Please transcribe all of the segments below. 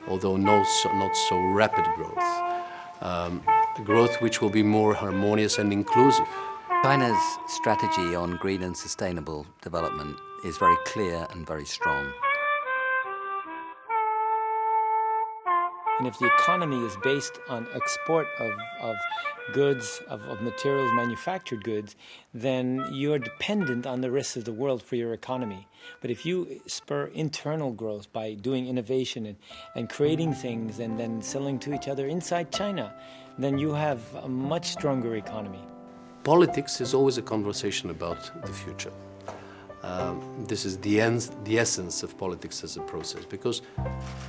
although not so rapid growth. Growth which will be more harmonious and inclusive. China's strategy on green and sustainable development is very clear and very strong. And if the economy is based on export of goods, of materials, manufactured goods, then you're dependent on the rest of the world for your economy. But if you spur internal growth by doing innovation and creating things and then selling to each other inside China, then you have a much stronger economy. Politics is always a conversation about the future. This is the essence of politics as a process, because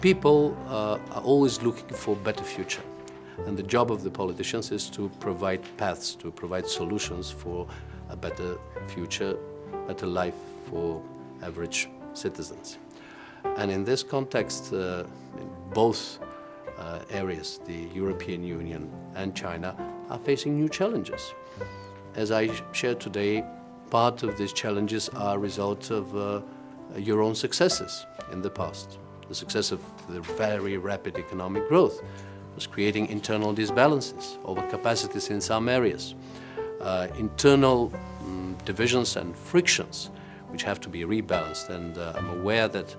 people are always looking for a better future. And the job of the politicians is to provide paths, to provide solutions for a better future, better life for average citizens. And in this context, both areas, the European Union and China, are facing new challenges. As I shared today, part of these challenges are a result of your own successes in the past. The success of the very rapid economic growth was creating internal disbalances, overcapacities in some areas, internal divisions and frictions which have to be rebalanced. And I'm aware that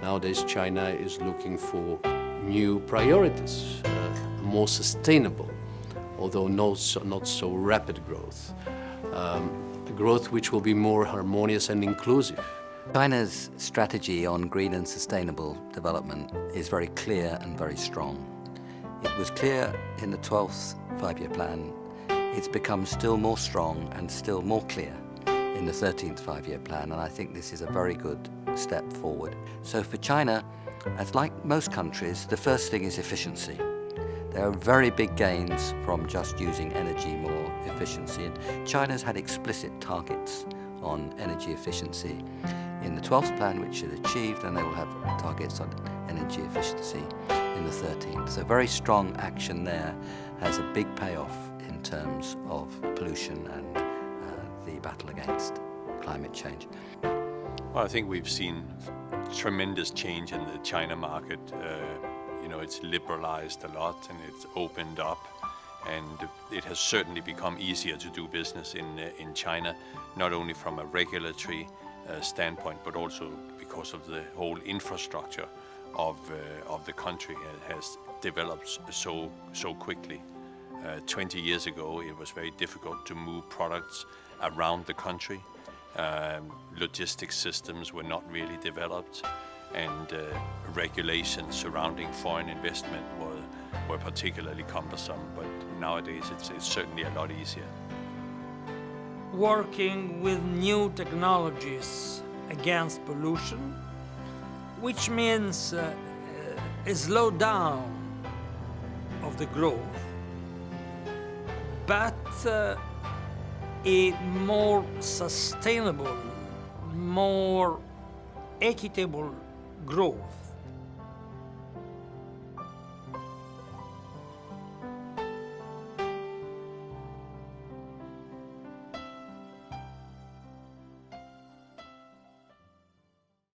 nowadays China is looking for new priorities, more sustainable, although not so rapid growth. Growth which will be more harmonious and inclusive. China's strategy on green and sustainable development is very clear and very strong. It was clear in the 12th five-year plan. It's become still more strong and still more clear in the 13th five-year plan, and I think this is a very good step forward. So for China, as like most countries, the first thing is efficiency. There are very big gains from just using energy more efficiency, and China's had explicit targets on energy efficiency in the 12th plan, which it achieved, and they will have targets on energy efficiency in the 13th. So very strong action there has a big payoff in terms of pollution and the battle against climate change. Well, I think we've seen tremendous change in the China market. It's liberalized a lot and it's opened up, and it has certainly become easier to do business in China, not only from a regulatory standpoint, but also because of the whole infrastructure of the country has developed so quickly. 20 years ago, it was very difficult to move products around the country. Logistics systems were not really developed, and regulations surrounding foreign investment were particularly cumbersome, but nowadays it's certainly a lot easier. Working with new technologies against pollution, which means a slowdown of the growth, but a more sustainable, more equitable growth.